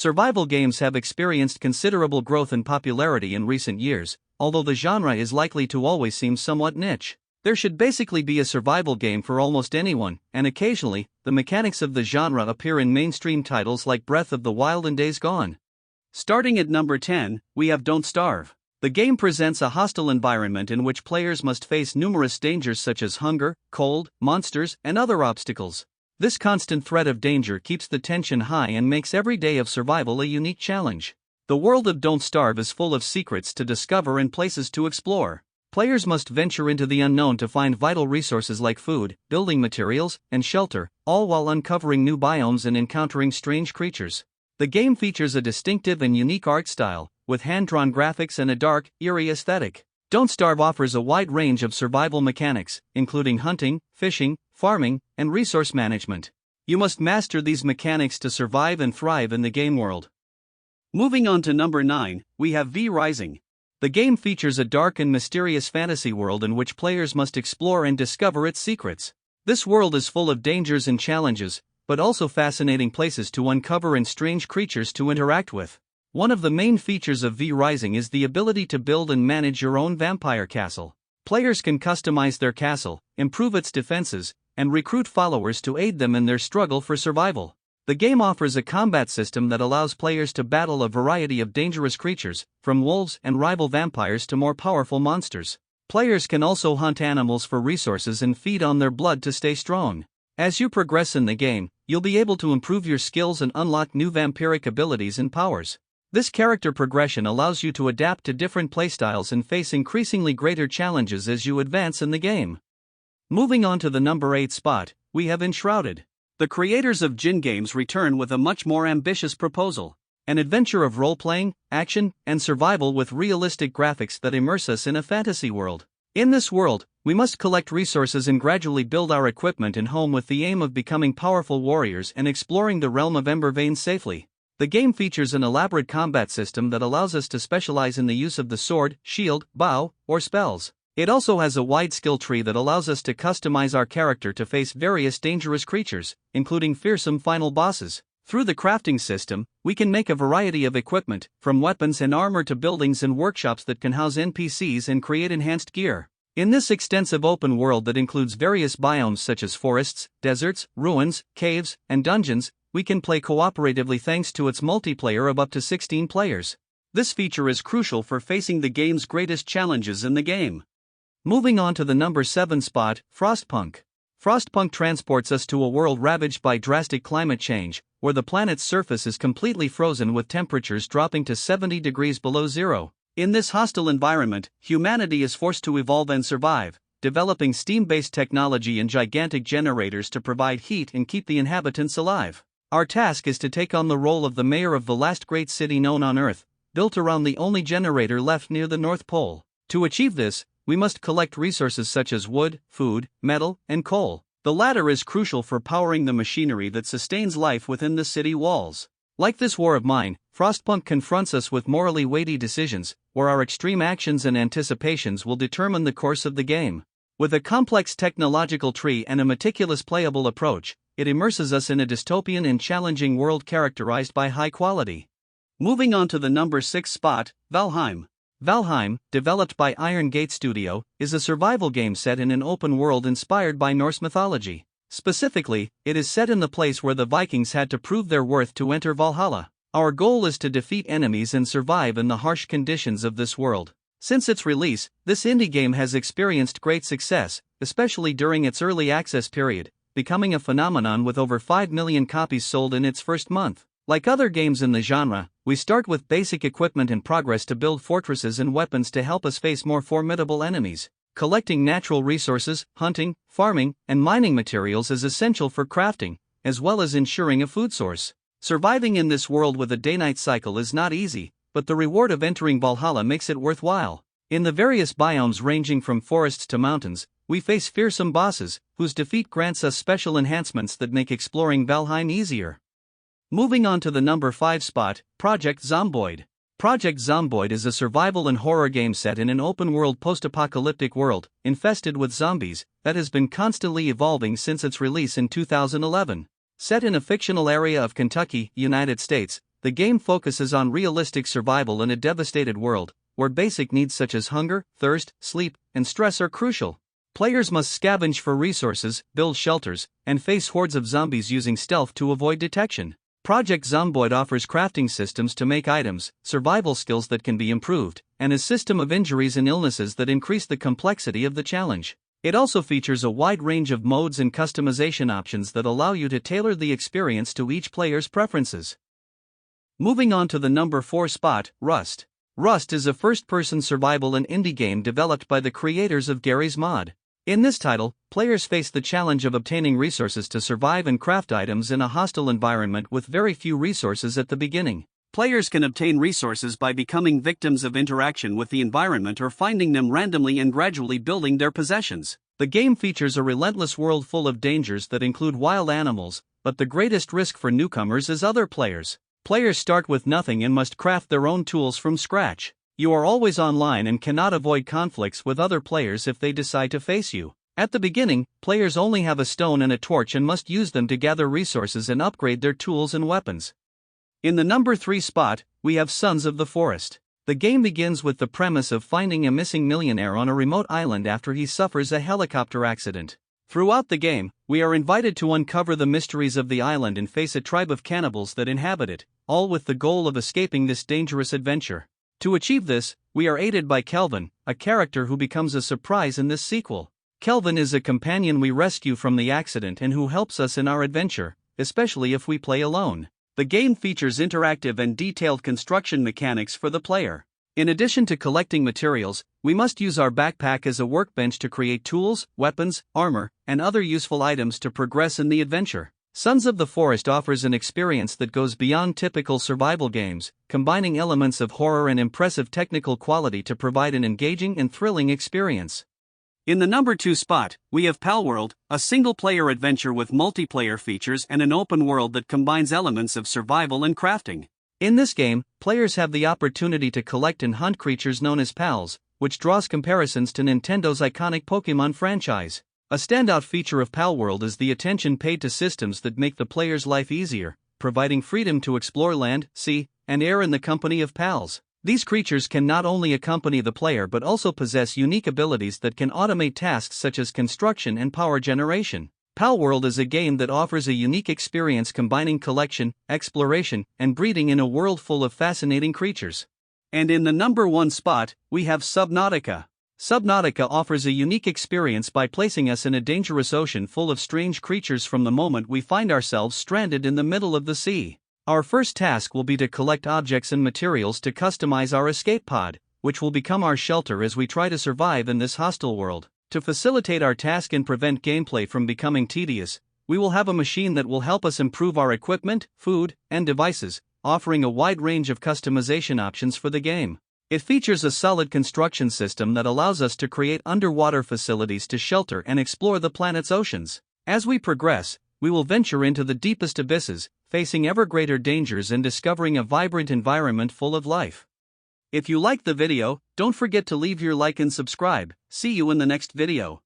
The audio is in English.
Survival games have experienced considerable growth in popularity in recent years, although the genre is likely to always seem somewhat niche. There should basically be a survival game for almost anyone, and occasionally, the mechanics of the genre appear in mainstream titles like Breath of the Wild and Days Gone. Starting at number 10, we have Don't Starve. The game presents a hostile environment in which players must face numerous dangers such as hunger, cold, monsters, and other obstacles. This constant threat of danger keeps the tension high and makes every day of survival a unique challenge. The world of Don't Starve is full of secrets to discover and places to explore. Players must venture into the unknown to find vital resources like food, building materials, and shelter, all while uncovering new biomes and encountering strange creatures. The game features a distinctive and unique art style, with hand-drawn graphics and a dark, eerie aesthetic. Don't Starve offers a wide range of survival mechanics, including hunting, fishing, farming, and resource management. You must master these mechanics to survive and thrive in the game world. Moving on to number 9, we have V Rising. The game features a dark and mysterious fantasy world in which players must explore and discover its secrets. This world is full of dangers and challenges, but also fascinating places to uncover and strange creatures to interact with. One of the main features of V Rising is the ability to build and manage your own vampire castle. Players can customize their castle, improve its defenses, and recruit followers to aid them in their struggle for survival. The game offers a combat system that allows players to battle a variety of dangerous creatures, from wolves and rival vampires to more powerful monsters. Players can also hunt animals for resources and feed on their blood to stay strong. As you progress in the game, you'll be able to improve your skills and unlock new vampiric abilities and powers. This character progression allows you to adapt to different playstyles and face increasingly greater challenges as you advance in the game. Moving on to the number 8 spot, we have Enshrouded. The creators of Jin Games return with a much more ambitious proposal. An adventure of role-playing, action, and survival with realistic graphics that immerse us in a fantasy world. In this world, we must collect resources and gradually build our equipment and home with the aim of becoming powerful warriors and exploring the realm of Ember Veins safely. The game features an elaborate combat system that allows us to specialize in the use of the sword, shield, bow, or spells. It also has a wide skill tree that allows us to customize our character to face various dangerous creatures, including fearsome final bosses. Through the crafting system, we can make a variety of equipment, from weapons and armor to buildings and workshops that can house NPCs and create enhanced gear. In this extensive open world that includes various biomes such as forests, deserts, ruins, caves, and dungeons, we can play cooperatively thanks to its multiplayer of up to 16 players. This feature is crucial for facing the game's greatest challenges in the game. Moving on to the number 7 spot, Frostpunk. Frostpunk transports us to a world ravaged by drastic climate change, where the planet's surface is completely frozen with temperatures dropping to 70 degrees below zero. In this hostile environment, humanity is forced to evolve and survive, developing steam-based technology and gigantic generators to provide heat and keep the inhabitants alive. Our task is to take on the role of the mayor of the last great city known on Earth, built around the only generator left near the North Pole. To achieve this, we must collect resources such as wood, food, metal, and coal. The latter is crucial for powering the machinery that sustains life within the city walls. Like this war of mine, Frostpunk confronts us with morally weighty decisions, where our extreme actions and anticipations will determine the course of the game. With a complex technological tree and a meticulous playable approach, it immerses us in a dystopian and challenging world characterized by high quality. Moving on to the number 6 spot, Valheim. Valheim, developed by Iron Gate Studio, is a survival game set in an open world inspired by Norse mythology. Specifically, it is set in the place where the Vikings had to prove their worth to enter Valhalla. Our goal is to defeat enemies and survive in the harsh conditions of this world. Since its release, this indie game has experienced great success, especially during its early access period, becoming a phenomenon with over 5 million copies sold in its first month. Like other games in the genre, we start with basic equipment and progress to build fortresses and weapons to help us face more formidable enemies. Collecting natural resources, hunting, farming, and mining materials is essential for crafting, as well as ensuring a food source. Surviving in this world with a day-night cycle is not easy, but the reward of entering Valhalla makes it worthwhile. In the various biomes ranging from forests to mountains, we face fearsome bosses, whose defeat grants us special enhancements that make exploring Valheim easier. Moving on to the number 5 spot, Project Zomboid. Project Zomboid is a survival and horror game set in an open-world post-apocalyptic world, infested with zombies, that has been constantly evolving since its release in 2011. Set in a fictional area of Kentucky, United States, the game focuses on realistic survival in a devastated world, where basic needs such as hunger, thirst, sleep, and stress are crucial. Players must scavenge for resources, build shelters, and face hordes of zombies using stealth to avoid detection. Project Zomboid offers crafting systems to make items, survival skills that can be improved, and a system of injuries and illnesses that increase the complexity of the challenge. It also features a wide range of modes and customization options that allow you to tailor the experience to each player's preferences. Moving on to the number 4 spot, Rust. Rust is a first-person survival and indie game developed by the creators of Garry's Mod. In this title, players face the challenge of obtaining resources to survive and craft items in a hostile environment with very few resources at the beginning. Players can obtain resources by becoming victims of interaction with the environment or finding them randomly and gradually building their possessions. The game features a relentless world full of dangers that include wild animals, but the greatest risk for newcomers is other players. Players start with nothing and must craft their own tools from scratch. You are always online and cannot avoid conflicts with other players if they decide to face you. At the beginning, players only have a stone and a torch and must use them to gather resources and upgrade their tools and weapons. In the number 3 spot, we have Sons of the Forest. The game begins with the premise of finding a missing millionaire on a remote island after he suffers a helicopter accident. Throughout the game, we are invited to uncover the mysteries of the island and face a tribe of cannibals that inhabit it, all with the goal of escaping this dangerous adventure. To achieve this, we are aided by Kelvin, a character who becomes a surprise in this sequel. Kelvin is a companion we rescue from the accident and who helps us in our adventure, especially if we play alone. The game features interactive and detailed construction mechanics for the player. In addition to collecting materials, we must use our backpack as a workbench to create tools, weapons, armor, and other useful items to progress in the adventure. Sons of the Forest offers an experience that goes beyond typical survival games, combining elements of horror and impressive technical quality to provide an engaging and thrilling experience. In the number 2 spot, we have Palworld, a single-player adventure with multiplayer features and an open world that combines elements of survival and crafting. In this game, players have the opportunity to collect and hunt creatures known as pals, which draws comparisons to Nintendo's iconic Pokémon franchise. A standout feature of Palworld is the attention paid to systems that make the player's life easier, providing freedom to explore land, sea, and air in the company of pals. These creatures can not only accompany the player but also possess unique abilities that can automate tasks such as construction and power generation. Palworld is a game that offers a unique experience combining collection, exploration, and breeding in a world full of fascinating creatures. And in the number 1 spot, we have Subnautica. Subnautica offers a unique experience by placing us in a dangerous ocean full of strange creatures from the moment we find ourselves stranded in the middle of the sea. Our first task will be to collect objects and materials to customize our escape pod, which will become our shelter as we try to survive in this hostile world. To facilitate our task and prevent gameplay from becoming tedious, we will have a machine that will help us improve our equipment, food, and devices, offering a wide range of customization options for the game. It features a solid construction system that allows us to create underwater facilities to shelter and explore the planet's oceans. As we progress, we will venture into the deepest abysses, facing ever greater dangers and discovering a vibrant environment full of life. If you liked the video, don't forget to leave your like and subscribe. See you in the next video.